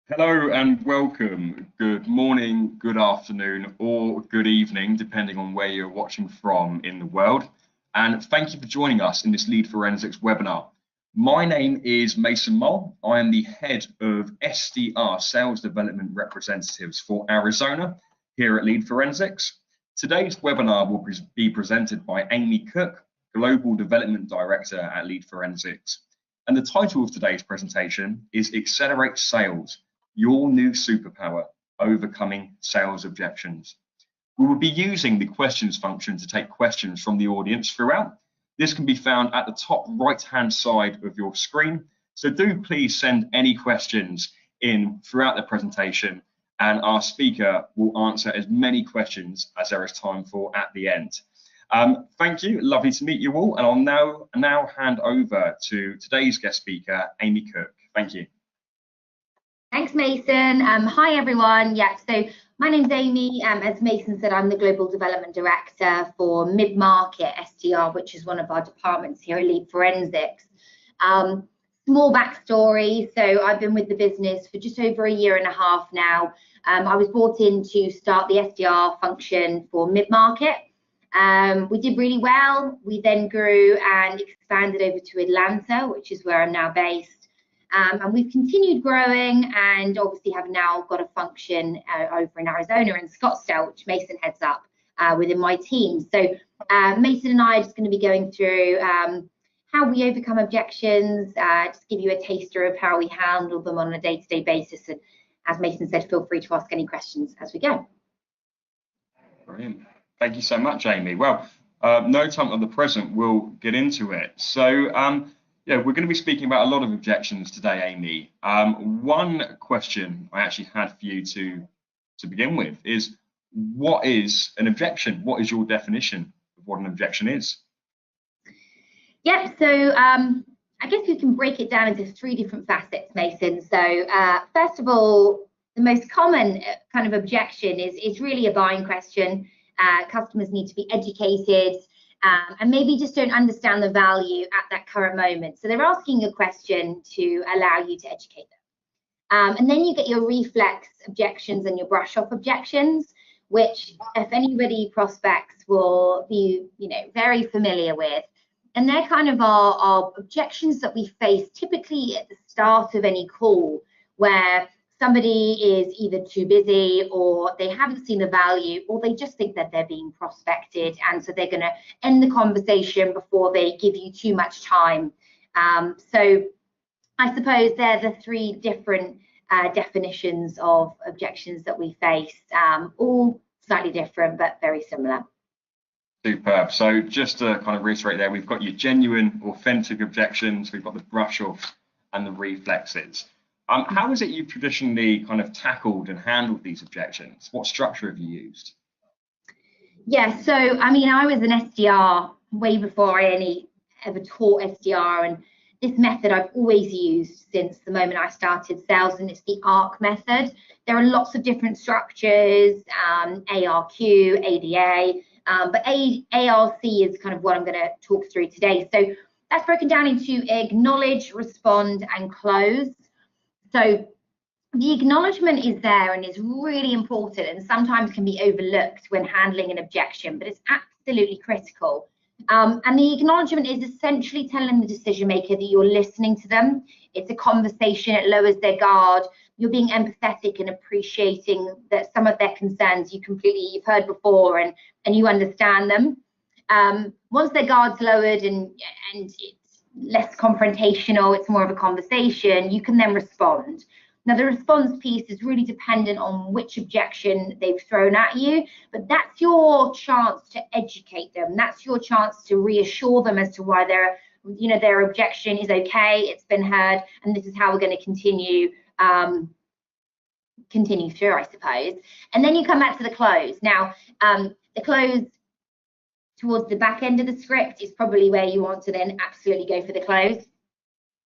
Hello and welcome. Good morning, good afternoon, or good evening, depending on where you're watching from in the world. And thank you for joining us in this Lead Forensics webinar. My name is Mason Mole. I am the head of SDR, Sales Development Representatives for Arizona here at Lead Forensics. Today's webinar will be presented by Amy Cook, Global Development Director at Lead Forensics. And the title of today's presentation is Accelerate Sales, your new superpower, overcoming sales objections. We will be using the questions function to take questions from the audience throughout. This can be found at the top right-hand side of your screen. So do please send any questions in throughout the presentation, and our speaker will answer as many questions as there is time for at the end. Thank you, lovely to meet you all, and I'll now hand over to today's guest speaker, Amy Cook. Thank you. Thanks, Mason. Hi, everyone. Yeah, so my name's Amy. As Mason said, I'm the Global Development Director for Mid-Market SDR, which is one of our departments here at Lead Forensics. Small backstory. So I've been with the business for just over a year and a half now. I was brought in to start the SDR function for Mid-Market. We did really well. We then grew and expanded over to Atlanta, which is where I'm now based. And we've continued growing, and obviously have now got a function over in Arizona and Scottsdale, which Mason heads up within my team. So Mason and I are just going to be going through how we overcome objections, just give you a taster of how we handle them on a day-to-day basis. And as Mason said, feel free to ask any questions as we go. Brilliant. Thank you so much, Amy. Well, no time at the present, we'll get into it. So, yeah, we're going to be speaking about a lot of objections today, Amy. One question I actually had for you to begin with is, what is an objection? What is your definition of what an objection is? Yeah, so I guess we can break it down into three different facets, Mason. So first of all, the most common kind of objection is really a buying question. Customers need to be educated. And maybe just don't understand the value at that current moment. So they're asking a question to allow you to educate them. And then you get your reflex objections and your brush off objections, which if anybody prospects will be, very familiar with. And they're kind of our objections that we face typically at the start of any call, where somebody is either too busy, or they haven't seen the value, or they just think that they're being prospected, and so they're going to end the conversation before they give you too much time. So I suppose they're the three different definitions of objections that we face, all slightly different but very similar. Superb. So just to kind of reiterate there, we've got your genuine, authentic objections, we've got the brush off and the reflexes. How is it you've traditionally kind of tackled and handled these objections? What structure have you used? Yeah, so I mean, I was an SDR way before I ever taught SDR, and this method I've always used since the moment I started sales, and it's the ARC method. There are lots of different structures, ARQ, ADA, but ARC is kind of what I'm going to talk through today. So that's broken down into acknowledge, respond, and close. So the acknowledgement is there and is really important, and sometimes can be overlooked when handling an objection, but it's absolutely critical. And the acknowledgement is essentially telling the decision maker that you're listening to them. It's a conversation, it lowers their guard. You're being empathetic and appreciating that some of their concerns you've heard before, and you understand them. Once their guard's lowered and it's less confrontational, it's more of a conversation, you can then respond. Now, the response piece is really dependent on which objection they've thrown at you, but that's your chance to educate them. That's your chance to reassure them as to why their objection is okay, it's been heard, and this is how we're going to continue through, I suppose. And then you come back to the close. Now, the close towards the back end of the script is probably where you want to then absolutely go for the close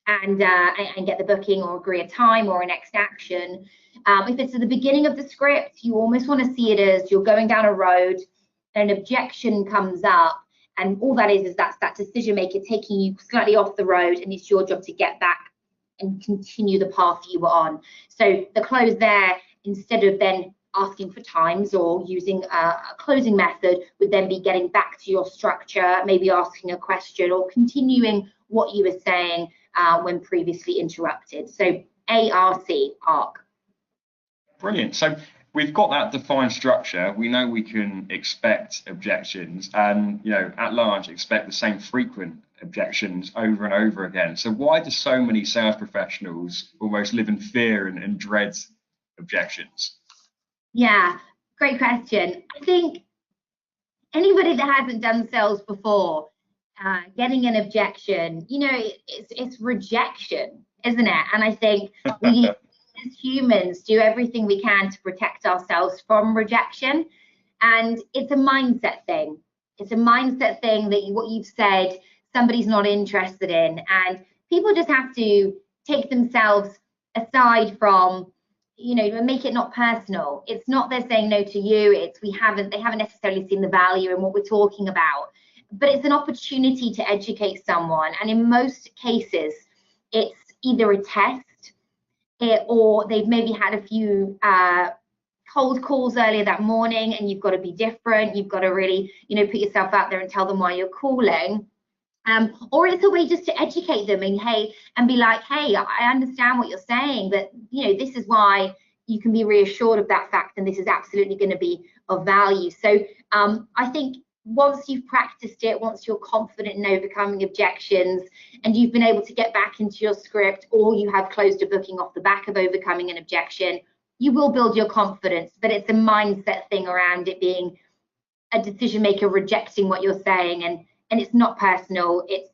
and get the booking or agree a time or a next action. If it's at the beginning of the script, you almost want to see it as you're going down a road, an objection comes up, and all that is that's that decision maker taking you slightly off the road, and it's your job to get back and continue the path you were on. So the close there, instead of then asking for times or using a closing method, would then be getting back to your structure, maybe asking a question or continuing what you were saying when previously interrupted. So ARC, ARC. Brilliant. So we've got that defined structure. We know we can expect objections and, at large, expect the same frequent objections over and over again. So why do so many sales professionals almost live in fear and dread objections? Yeah, great question. I think anybody that hasn't done sales before, getting an objection, it's rejection, isn't it? And I think we as humans do everything we can to protect ourselves from rejection. And it's a mindset thing. It's a mindset thing that what you've said, somebody's not interested in. And people just have to take themselves aside from, make it not personal. It's not they're saying no to you. It's they haven't necessarily seen the value in what we're talking about. But it's an opportunity to educate someone. And in most cases, it's either a test or they've maybe had a few cold calls earlier that morning and you've got to be different. You've got to really, put yourself out there and tell them why you're calling. Or it's a way just to educate them and be like, hey, I understand what you're saying, but this is why you can be reassured of that fact, and this is absolutely going to be of value. So I think once you've practiced it, once you're confident in overcoming objections and you've been able to get back into your script, or you have closed a booking off the back of overcoming an objection, you will build your confidence. But it's a mindset thing around it being a decision maker rejecting what you're saying, and it's not personal. It's,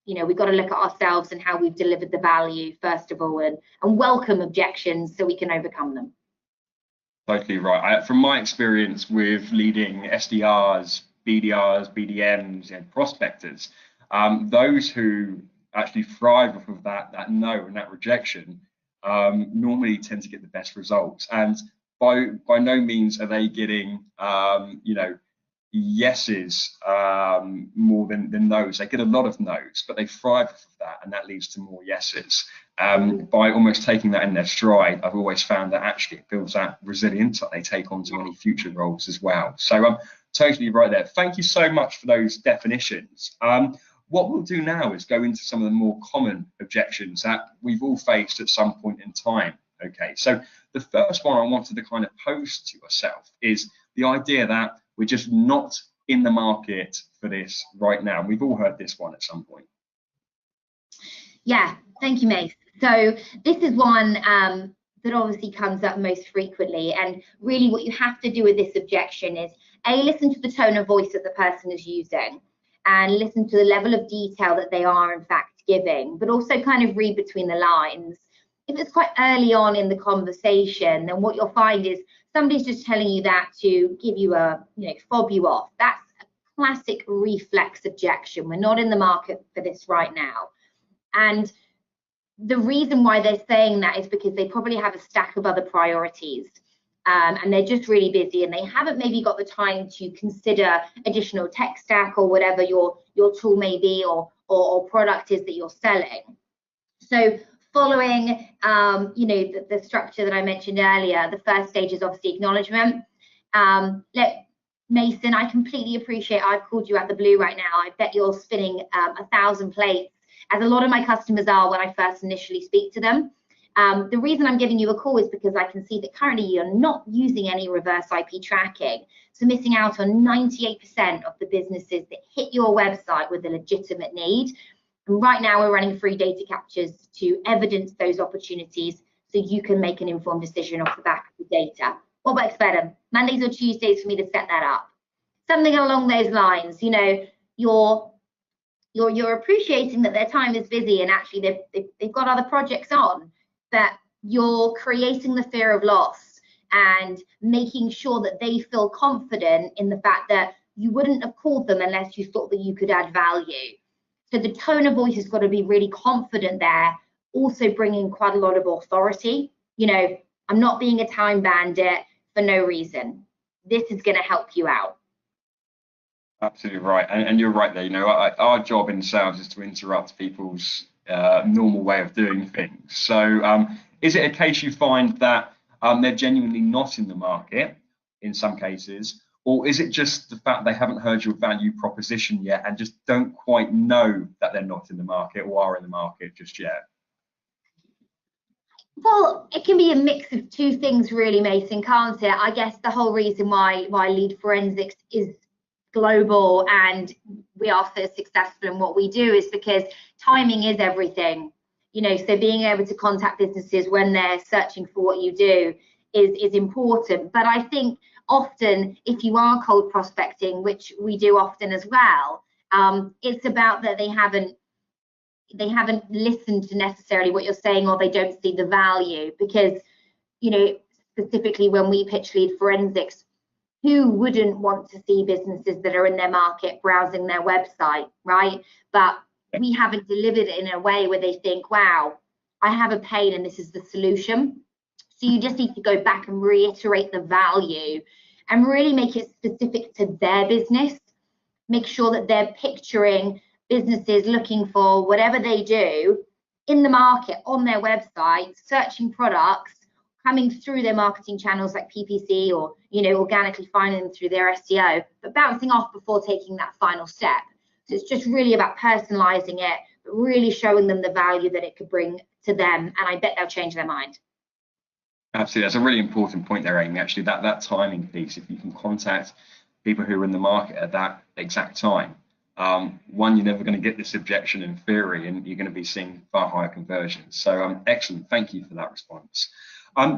we've got to look at ourselves and how we've delivered the value first of all, and welcome objections so we can overcome them. Totally right. From my experience with leading SDRs, BDRs, BDMs, and prospectors, those who actually thrive off of that no and that rejection normally tend to get the best results. And by no means are they getting yeses more than no's. They get a lot of no's, but they thrive off of that, and that leads to more yeses. By almost taking that in their stride, I've always found that actually it builds that resilience that they take on to any future roles as well. So totally right there. Thank you so much for those definitions. What we'll do now is go into some of the more common objections that we've all faced at some point in time. Okay, so the first one I wanted to kind of pose to yourself is the idea that we're just not in the market for this right now. We've all heard this one at some point. Yeah, thank you, Mace. So this is one that obviously comes up most frequently. And really what you have to do with this objection is, A, listen to the tone of voice that the person is using and listen to the level of detail that they are in fact giving, but also kind of read between the lines. If it's quite early on in the conversation, then what you'll find is somebody's just telling you that to give you fob you off. That's a classic reflex objection. We're not in the market for this right now. And the reason why they're saying that is because they probably have a stack of other priorities, and they're just really busy, and they haven't maybe got the time to consider additional tech stack or whatever your tool may be or product is that you're selling. So following the structure that I mentioned earlier, the first stage is obviously acknowledgement. Look, Mason, I completely appreciate I've called you out the blue right now. I bet you're spinning 1,000 plates, as a lot of my customers are when I first initially speak to them. The reason I'm giving you a call is because I can see that currently you're not using any reverse IP tracking, so missing out on 98% of the businesses that hit your website with a legitimate need. And right now we're running free data captures to evidence those opportunities so you can make an informed decision off the back of the data. What works better, Mondays or Tuesdays for me to set that up? Something along those lines. You're appreciating that their time is busy and actually they've got other projects on, but you're creating the fear of loss and making sure that they feel confident in the fact that you wouldn't have called them unless you thought that you could add value. So the tone of voice has got to be really confident there, also bringing quite a lot of authority. I'm not being a time bandit for no reason. This is going to help you out. Absolutely right, and you're right there. Our job in sales is to interrupt people's normal way of doing things. So is it a case you find that they're genuinely not in the market in some cases, or is it just the fact they haven't heard your value proposition yet and just don't quite know that they're not in the market or are in the market just yet? Well, it can be a mix of two things really, Mason, can't it? I guess the whole reason why lead forensics is global and we are so successful in what we do is because timing is everything. You know, so being able to contact businesses when they're searching for what you do is important. But I think often if you are cold prospecting, which we do often as well, it's about that they haven't listened to necessarily what you're saying, or they don't see the value. Because, you know, specifically when we pitch lead forensics, who wouldn't want to see businesses that are in their market browsing their website, right? But we haven't delivered it in a way where they think, wow, I have a pain and this is the solution. So you just need to go back and reiterate the value and really make it specific to their business. Make sure that they're picturing businesses looking for whatever they do in the market on their website, searching products, coming through their marketing channels like PPC, or, you know, organically finding them through their SEO, but bouncing off before taking that final step. So it's just really about personalizing it, but really showing them the value that it could bring to them, and I bet they'll change their mind. Absolutely, that's a really important point there, Amy. Actually, that timing piece, if you can contact people who are in the market at that exact time, one, you're never going to get this objection in theory, and you're going to be seeing far higher conversions. So excellent, thank you for that response.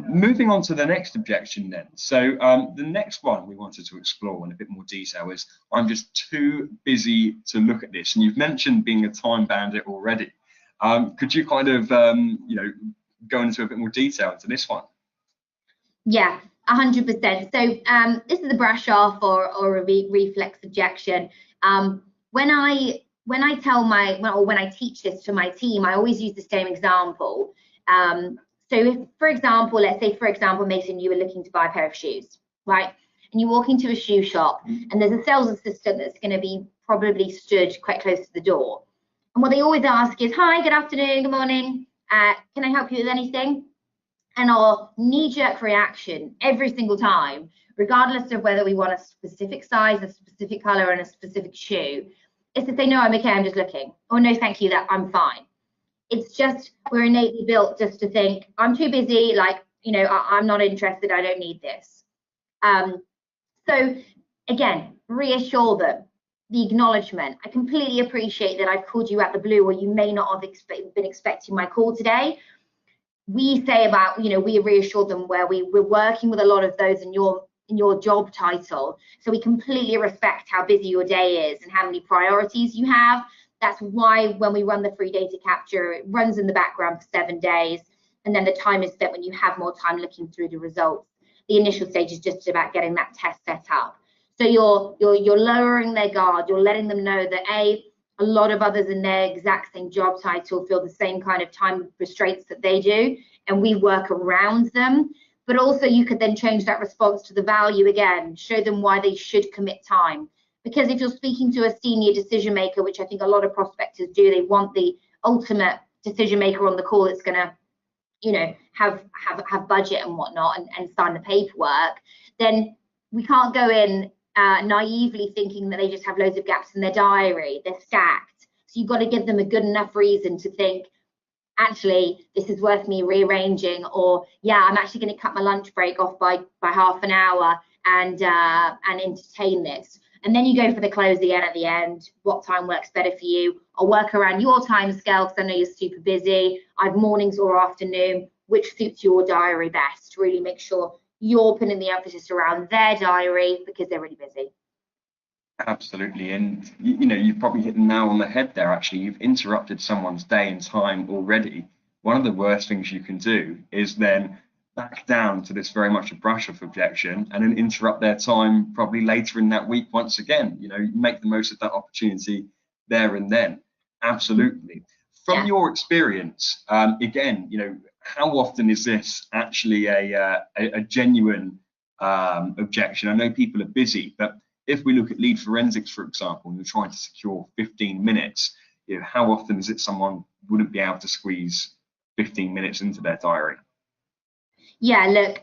Moving on to the next objection then. So the next one we wanted to explore in a bit more detail is, I'm just too busy to look at this. And you've mentioned being a time bandit already. Could you kind of you know, go into a bit more detail into this one? Yeah, 100%. So this is a brush off or a reflex objection. When I teach this to my team, I always use the same example. So if, for example, let's say, for example, Mason, you were looking to buy a pair of shoes, right? And you walk into a shoe shop and there's a sales assistant that's going to be probably stood quite close to the door. And what they always ask is, hi, good afternoon, good morning. Can I help you with anything? And our knee-jerk reaction every single time, regardless of whether we want a specific size, a specific color, and a specific shoe, is to say, no, I'm okay, I'm just looking. Or no, thank you, that I'm fine. It's just, we're innately built just to think, I'm too busy, like, you know, I'm not interested, I don't need this. So again, reassure them, the acknowledgement. I completely appreciate that I've called you out the blue, or you may not have been expecting my call today. We say about, you know, we reassure them where we're working with a lot of those in your job title. So we completely respect how busy your day is and how many priorities you have. That's why when we run the free data capture, it runs in the background for 7 days. And then the time is spent when you have more time looking through the results. The initial stage is just about getting that test set up. So you're lowering their guard. You're letting them know that a lot of others in their exact same job title feel the same kind of time restraints that they do, and we work around them. But also you could then change that response to the value again, show them why they should commit time. Because if you're speaking to a senior decision maker, which I think a lot of prospectors do, they want the ultimate decision maker on the call that's going to, you know, have budget and whatnot and sign the paperwork. Then we can't go in naively thinking that they just have loads of gaps in their diary. They're stacked. So you've got to give them a good enough reason to think, actually, this is worth me rearranging, or yeah, I'm actually going to cut my lunch break off by half an hour and entertain this. And then you go for the close again at the end. What time works better for you? I'll work around your time scale because I know you're super busy. I have mornings or afternoon, which suits your diary best. Really make sure you're putting the emphasis around their diary because they're really busy. Absolutely, and you know, you've probably hit the nail on the head there. Actually, you've interrupted someone's day and time already. One of the worst things you can do is then back down to this very much a brush-off objection and then interrupt their time probably later in that week once again. You know, make the most of that opportunity there and then. Absolutely. From your experience, again, you know, how often is this actually a genuine objection? I know people are busy, but if we look at lead forensics, for example, and you're trying to secure 15 minutes, you know, how often is it someone wouldn't be able to squeeze 15 minutes into their diary? Yeah, look,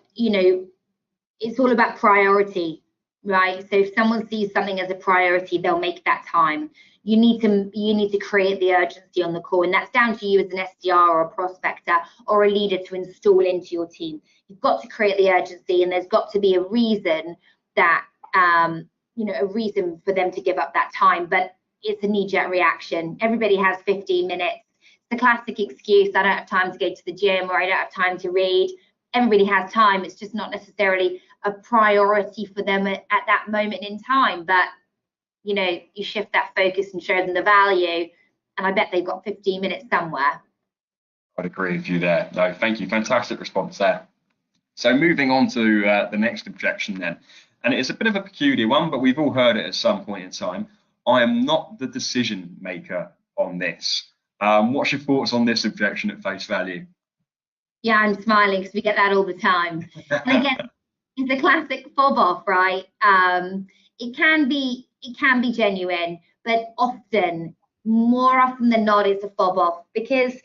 it's all about priority, right? So if someone sees something as a priority, they'll make that time. You need to create the urgency on the call, and that's down to you as an SDR or a prospector or a leader to install into your team. You've got to create the urgency, and there's got to be a reason that a reason for them to give up that time. But it's a knee-jerk reaction. Everybody has 15 minutes. It's the classic excuse: I don't have time to go to the gym, or I don't have time to read. Everybody has time. It's just not necessarily a priority for them at that moment in time. But you shift that focus and show them the value, and I bet they've got 15 minutes somewhere. I'd agree with you there. No, thank you. Fantastic response there. So moving on to the next objection then, and it's a bit of a peculiar one, but we've all heard it at some point in time. I am not the decision maker on this. What's your thoughts on this objection at face value? Yeah, I'm smiling because we get that all the time. And again, it's a classic fob off, right? It can be genuine, but more often than not, it's a fob off, because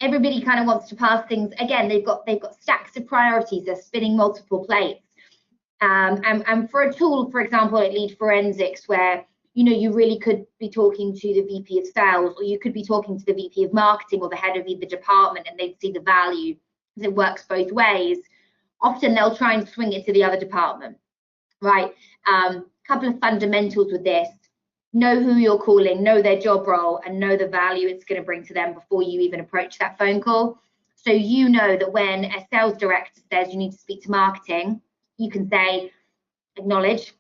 everybody kind of wants to pass things. Again, they've got stacks of priorities. They're spinning multiple plates. And for a tool, for example, at Lead Forensics, where you really could be talking to the VP of sales, or you could be talking to the VP of marketing or the head of either department, and they'd see the value, because it works both ways. Often they'll try and swing it to the other department, right? Couple of fundamentals with this: know who you're calling, know their job role, and know the value it's going to bring to them before you even approach that phone call. So that when a sales director says you need to speak to marketing, you can say, acknowledge,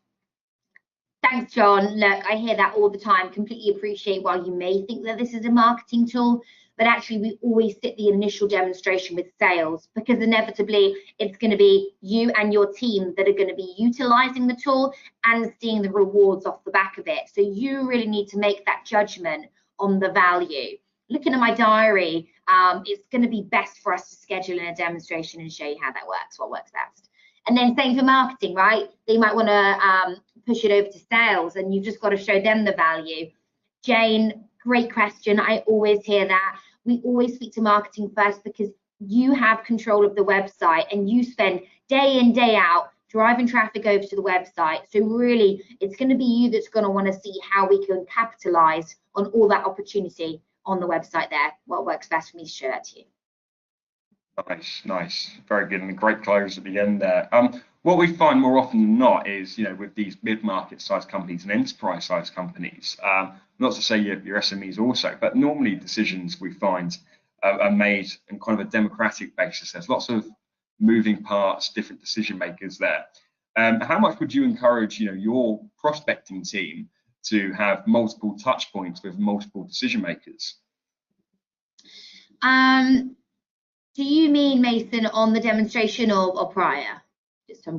thanks, John. Look, I hear that all the time. Completely appreciate while you may think that this is a marketing tool, but actually we always sit the initial demonstration with sales, because inevitably it's going to be you and your team that are going to be utilizing the tool and seeing the rewards off the back of it. So you really need to make that judgment on the value. Looking at my diary, it's going to be best for us to schedule in a demonstration and show you how that works, what works best. And then same for marketing, right? They might want to push it over to sales, and you've just got to show them the value. Jane, great question. I always hear that. We always speak to marketing first, because you have control of the website and you spend day in, day out driving traffic over to the website. So really, it's going to be you that's going to want to see how we can capitalize on all that opportunity on the website there. What works best for me to show that to you. Nice, very good, and a great close at the end there. What we find more often than not is, with these mid-market size companies and enterprise size companies, not to say your SMEs also, but normally decisions we find are made on kind of a democratic basis. There's lots of moving parts, different decision makers there. How much would you encourage, your prospecting team to have multiple touch points with multiple decision makers? Do you mean, Mason, on the demonstration or prior?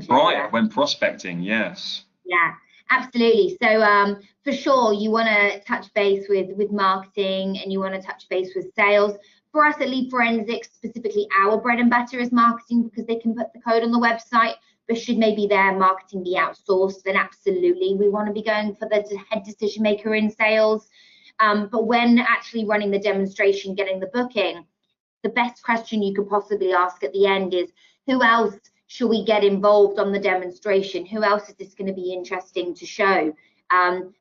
Prior, when prospecting, yes. Yeah, absolutely. So for sure, you want to touch base with marketing, and you want to touch base with sales. For us at Lead Forensics, specifically, our bread and butter is marketing, because they can put the code on the website. But should maybe their marketing be outsourced, then absolutely, we want to be going for the head decision maker in sales. But when actually running the demonstration, getting the booking, the best question you could possibly ask at the end is, who else should we get involved on the demonstration? Who else is this going to be interesting to show?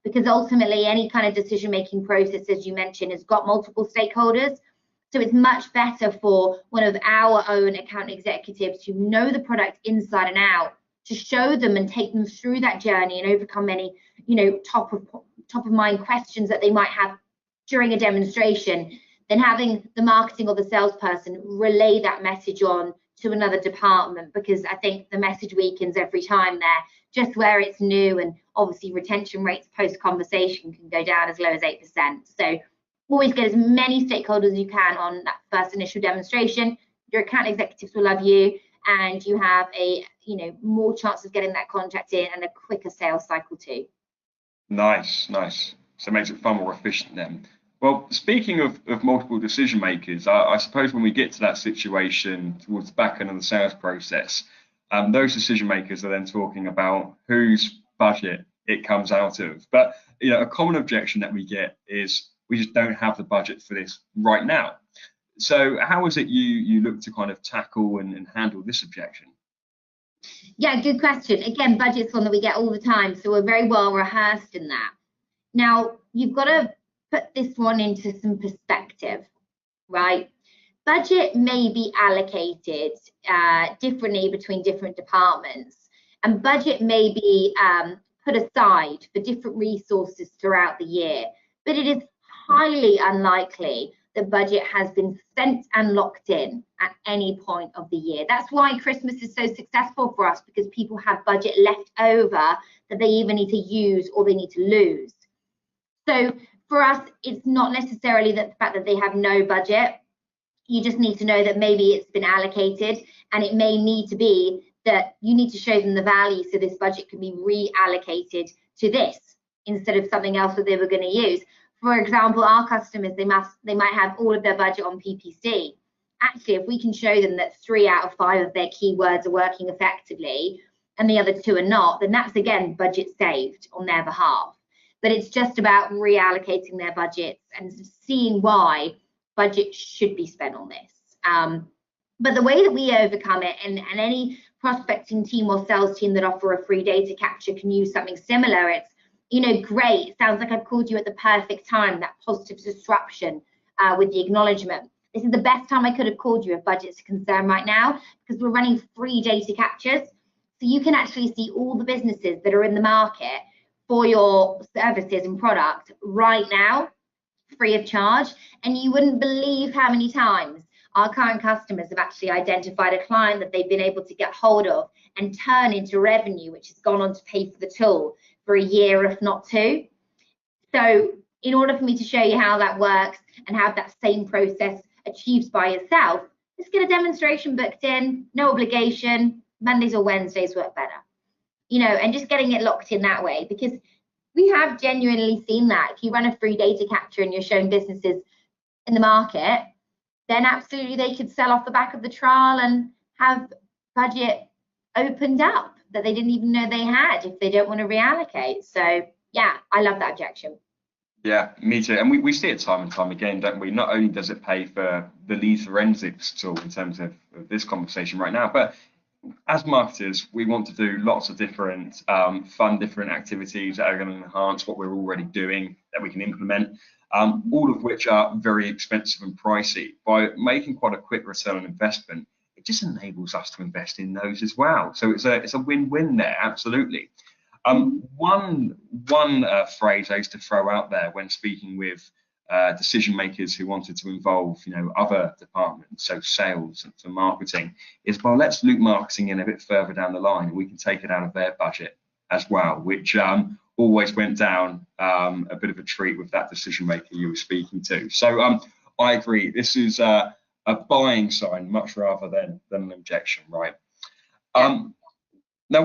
Because ultimately, any kind of decision-making process, as you mentioned, has got multiple stakeholders. So it's much better for one of our own account executives who know the product inside and out to show them and take them through that journey and overcome any, top of mind questions that they might have during a demonstration, than having the marketing or the salesperson relay that message on to another department, because I think the message weakens every time there, just where it's new, and obviously retention rates post-conversation can go down as low as 8%. So always get as many stakeholders as you can on that first initial demonstration. Your account executives will love you, and you have a more chance of getting that contract in and a quicker sales cycle too. Nice. So it makes it far more efficient then. Well, speaking of multiple decision makers, I suppose when we get to that situation towards the back end of the sales process, those decision makers are then talking about whose budget it comes out of. But a common objection that we get is, we just don't have the budget for this right now. So how is it you look to kind of tackle and handle this objection? Yeah, good question. Again, budget's one that we get all the time, so we're very well rehearsed in that. Now, you've got to put this one into some perspective, right? Budget may be allocated differently between different departments, and budget may be put aside for different resources throughout the year, but it is highly unlikely the budget has been spent and locked in at any point of the year. That's why Christmas is so successful for us, because people have budget left over that they either need to use or they need to lose. So for us, it's not necessarily that the fact that they have no budget. You just need to know that maybe it's been allocated, and it may need to be that you need to show them the value so this budget can be reallocated to this instead of something else that they were going to use. For example, our customers, they might have all of their budget on PPC. Actually, if we can show them that 3 out of 5 of their keywords are working effectively and the other 2 are not, then that's, again, budget saved on their behalf. But it's just about reallocating their budgets and seeing why budget should be spent on this. But the way that we overcome it, and any prospecting team or sales team that offer a free data capture can use something similar. It's, great. It sounds like I've called you at the perfect time, that positive disruption with the acknowledgement. This is the best time I could have called you if budget's a concern right now, because we're running free data captures. So you can actually see all the businesses that are in the market for your services and product right now, free of charge. And you wouldn't believe how many times our current customers have actually identified a client that they've been able to get hold of and turn into revenue, which has gone on to pay for the tool for a year, if not 2. So in order for me to show you how that works and have that same process achieved by yourself, just get a demonstration booked in, no obligation. Mondays or Wednesdays work better, and just getting it locked in that way, because we have genuinely seen that if you run a free data capture and you're showing businesses in the market, then absolutely they could sell off the back of the trial and have budget opened up that they didn't even know they had if they don't want to reallocate. So yeah, I love that objection. Yeah, me too. And we see it time and time again, don't we? Not only does it pay for the lead forensics tool in terms of this conversation right now, but as marketers, we want to do lots of different different activities that are going to enhance what we're already doing, that we can implement, all of which are very expensive and pricey. By making quite a quick return on investment, it just enables us to invest in those as well. So it's a win-win there, absolutely. One phrase I used to throw out there when speaking with decision makers who wanted to involve, other departments, so sales and marketing, is, well, let's loop marketing in a bit further down the line, and we can take it out of their budget as well, which always went down a bit of a treat with that decision maker you were speaking to. So I agree. This is a buying sign much rather than an objection, right? Now,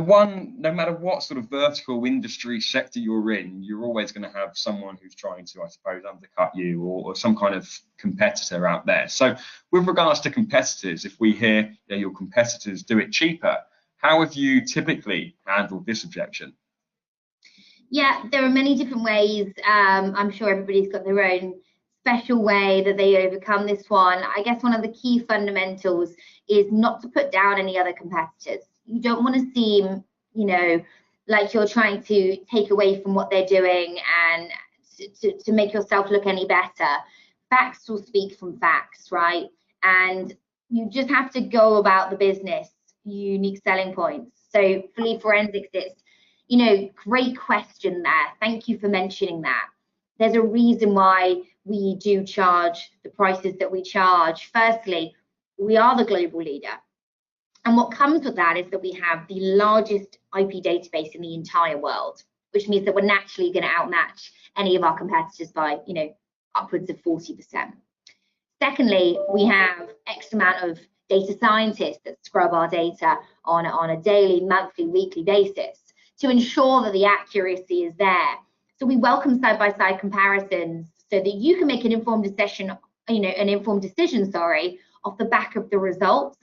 no matter what sort of vertical industry sector you're in, you're always going to have someone who's trying to, I suppose, undercut you or some kind of competitor out there. So with regards to competitors, if we hear your competitors do it cheaper, how have you typically handled this objection? Yeah, there are many different ways. I'm sure everybody's got their own special way that they overcome this one. I guess one of the key fundamentals is not to put down any other competitors. You don't want to seem, like you're trying to take away from what they're doing and to make yourself look any better. Facts will speak from facts, right? And you just have to go about the business, unique selling points. So for lead forensics, it's, great question there. Thank you for mentioning that. There's a reason why we do charge the prices that we charge. Firstly, we are the global leader. And what comes with that is that we have the largest IP database in the entire world, which means that we're naturally going to outmatch any of our competitors by, upwards of 40%. Secondly, we have X amount of data scientists that scrub our data on a daily, monthly, weekly basis to ensure that the accuracy is there. So we welcome side-by-side comparisons so that you can make an informed decision, off the back of the results.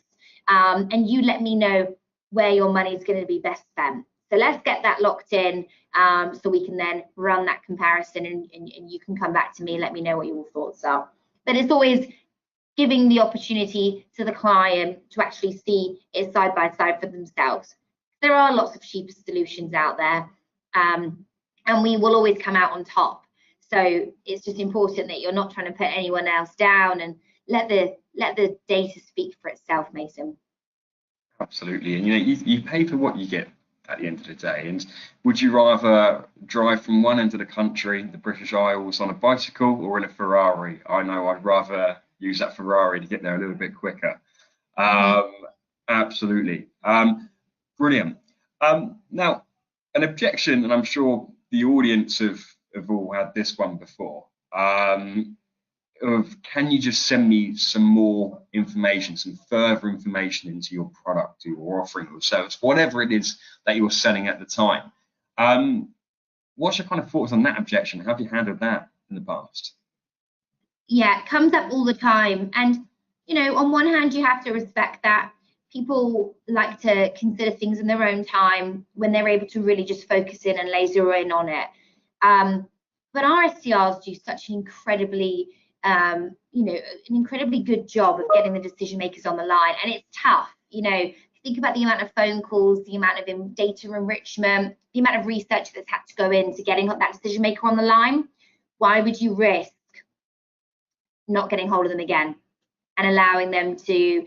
And you let me know where your money is going to be best spent. So let's get that locked in, so we can then run that comparison, and you can come back to me, let me know what your thoughts are. But it's always giving the opportunity to the client to actually see it side by side for themselves. There are lots of cheaper solutions out there, and we will always come out on top. So it's just important that you're not trying to put anyone else down, and let the data speak for itself, Mason. Absolutely. And you pay for what you get at the end of the day. And would you rather drive from one end of the country, the British Isles, on a bicycle, or in a Ferrari? I know I'd rather use that Ferrari to get there a little bit quicker. Absolutely. Brilliant. Now, an objection, and I'm sure the audience have all had this one before, of can you just send me some more information, some further information into your product or your offering or service, whatever it is that you're selling at the time. What's your kind of thoughts on that objection? How have you handled that in the past? Yeah, it comes up all the time. And, on one hand, you have to respect that. People like to consider things in their own time when they're able to really just focus in and laser in on it. But our SDRs do such an incredibly good job of getting the decision makers on the line, and it's tough. Think about the amount of phone calls, the amount of data enrichment, the amount of research that's had to go into getting that decision maker on the line. Why would you risk not getting hold of them again and allowing them to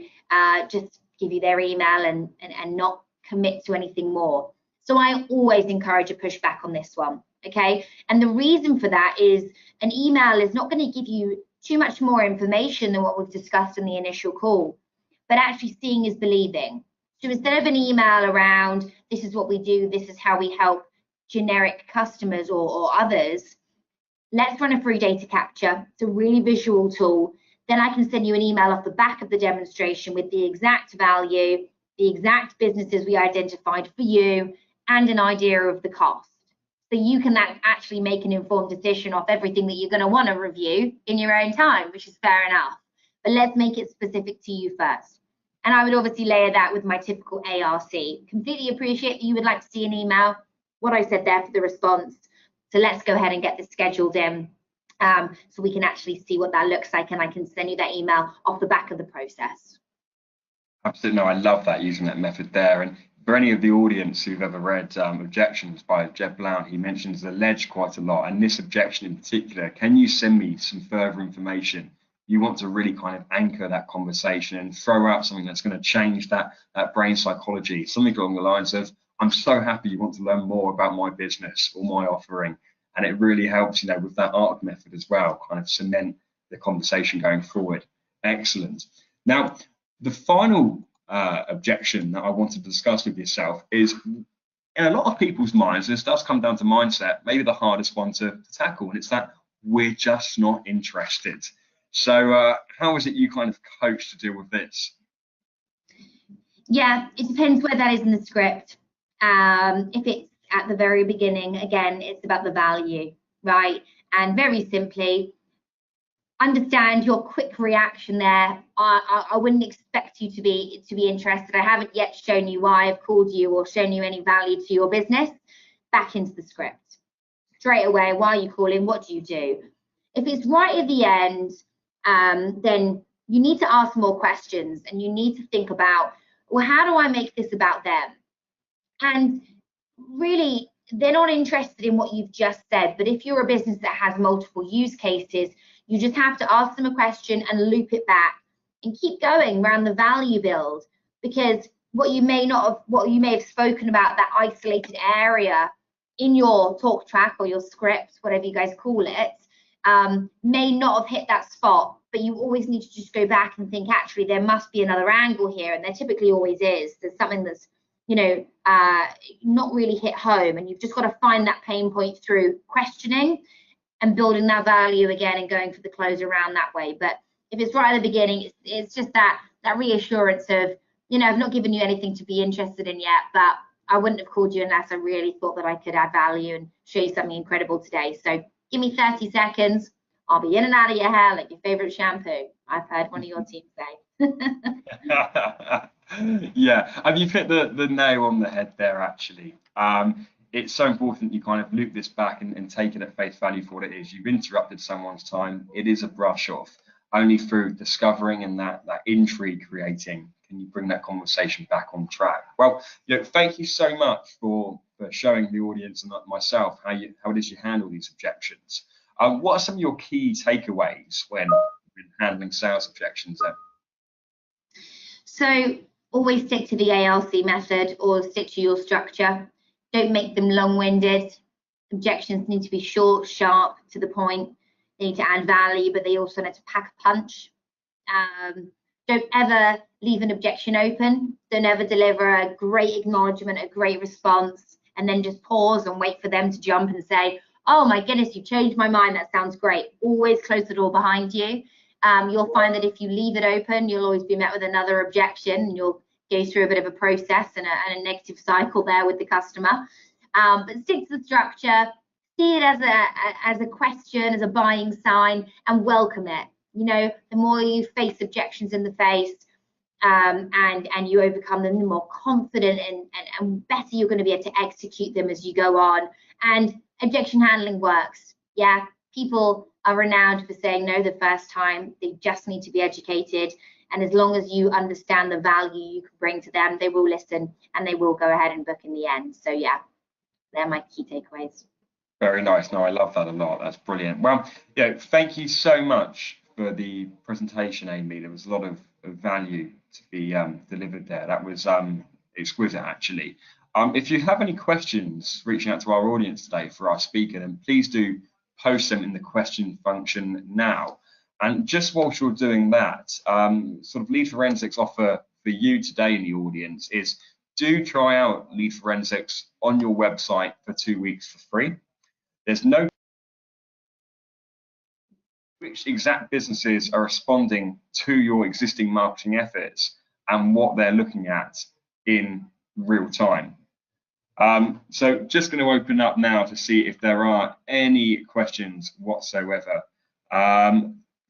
just give you their email and not commit to anything more? So I always encourage a pushback on this one. Okay, and the reason for that is an email is not going to give you too much more information than what we've discussed in the initial call, but actually seeing is believing. So instead of an email around this is what we do, this is how we help generic customers or others, let's run a free data capture. It's a really visual tool. Then I can send you an email off the back of the demonstration with the exact value, the exact businesses we identified for you, and an idea of the cost. So you can actually make an informed decision off everything that you're going to want to review in your own time, which is fair enough. But let's make it specific to you first. And I would obviously layer that with my typical ARC. Completely appreciate that you would like to see an email, what I said there for the response. So let's go ahead and get this scheduled in, so we can actually see what that looks like, and I can send you that email off the back of the process. Absolutely. No, I love that, using that method there. And for any of the audience who've ever read Objections by Jeb Blount, he mentions the ledge quite a lot, and this objection in particular, can you send me some further information? You want to really kind of anchor that conversation and throw out something that's going to change that brain psychology, something along the lines of, I'm so happy you want to learn more about my business or my offering. And it really helps, with that ARC method as well, kind of cement the conversation going forward. Excellent. Now, the final objection that I want to discuss with yourself is, in a lot of people's minds, this does come down to mindset, maybe the hardest one to tackle, and it's that we're just not interested. So how is it you kind of coach to deal with this? Yeah, it depends where that is in the script. If it's at the very beginning, again, it's about the value, right? And very simply, understand your quick reaction there. I wouldn't expect you to be interested. I haven't yet shown you why I've called you or shown you any value to your business. Back into the script. Straight away, why are you calling? What do you do? If it's right at the end, then you need to ask more questions, and you need to think about, well, how do I make this about them? And really, they're not interested in what you've just said, but if you're a business that has multiple use cases, you just have to ask them a question and loop it back and keep going around the value build, because what you may have spoken about, that isolated area in your talk track or your script, whatever you guys call it, may not have hit that spot, but you always need to just go back and think, actually, there must be another angle here, and there typically always is. There's something that's not really hit home, and you've just got to find that pain point through questioning and building that value again and going for the close around that way. But if it's right at the beginning, it's just that reassurance of, I've not given you anything to be interested in yet, but I wouldn't have called you unless I really thought that I could add value and show you something incredible today. So give me 30 seconds. I'll be in and out of your hair like your favorite shampoo. I've heard one of your team say. Yeah, and you've hit the nail on the head there, actually. It's so important you kind of loop this back and take it at face value for what it is. You've interrupted someone's time. It is a brush off. Only through discovering and that intrigue creating can you bring that conversation back on track. Well, thank you so much for showing the audience and myself how it is you handle these objections. What are some of your key takeaways when handling sales objections then? So always stick to the ALC method or stick to your structure. Don't make them long-winded. Objections need to be short, sharp, to the point. They need to add value, but they also need to pack a punch. Don't ever leave an objection open. Don't ever deliver a great acknowledgement, a great response, and then just pause and wait for them to jump and say, oh my goodness, you changed my mind, that sounds great. Always close the door behind you. You'll find that if you leave it open, you'll always be met with another objection, and you'll go through a bit of a process and a negative cycle there with the customer. But stick to the structure, see it as a question, as a buying sign, and welcome it. The more you face objections in the face and you overcome them, the more confident and better you're going to be able to execute them as you go on. And objection handling works. Yeah, people are renowned for saying no the first time. They just need to be educated. And as long as you understand the value you can bring to them, they will listen and they will go ahead and book in the end. So yeah, they're my key takeaways. Very nice. No, I love that a lot. That's brilliant. Well, thank you so much for the presentation, Amy. There was a lot of value to be delivered there. That was exquisite, actually. If you have any questions reaching out to our audience today for our speaker, then please do post them in the question function now. And just whilst you're doing that, sort of Lead Forensics offer for you today in the audience is do try out Lead Forensics on your website for 2 weeks for free. There's no which exact businesses are responding to your existing marketing efforts and what they're looking at in real time. So just going to open up now to see if there are any questions whatsoever.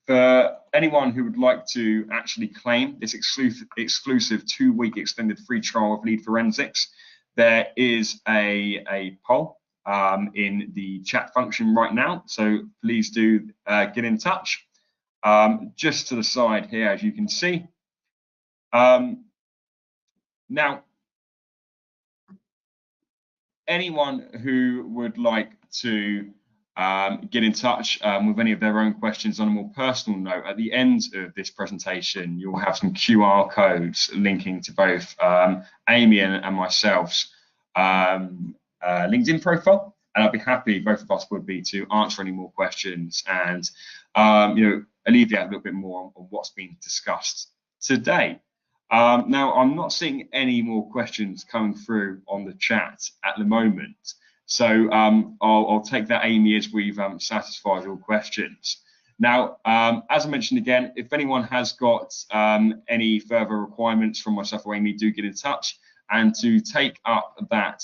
For anyone who would like to actually claim this exclusive 2-week extended free trial of Lead Forensics, there is a poll in the chat function right now. So please do get in touch. Just to the side here, as you can see. Now, anyone who would like to get in touch with any of their own questions on a more personal note, at the end of this presentation, you'll have some QR codes linking to both Amy and myself's LinkedIn profile, and I'd be happy, both of us would be, to answer any more questions and alleviate a little bit more on what's been discussed today. Now, I'm not seeing any more questions coming through on the chat at the moment, so I'll take that, Amy, as we've satisfied all questions. Now, as I mentioned again, if anyone has got any further requirements from myself or Amy, do get in touch. And to take up that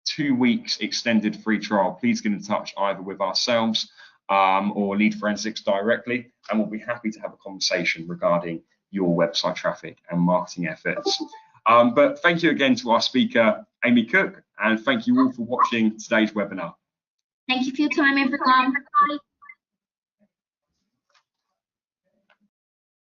2 weeks extended free trial, please get in touch either with ourselves or Lead Forensics directly, and we'll be happy to have a conversation regarding your website traffic and marketing efforts. But thank you again to our speaker, Amy Cook, and thank you all for watching today's webinar. Thank you for your time, everyone.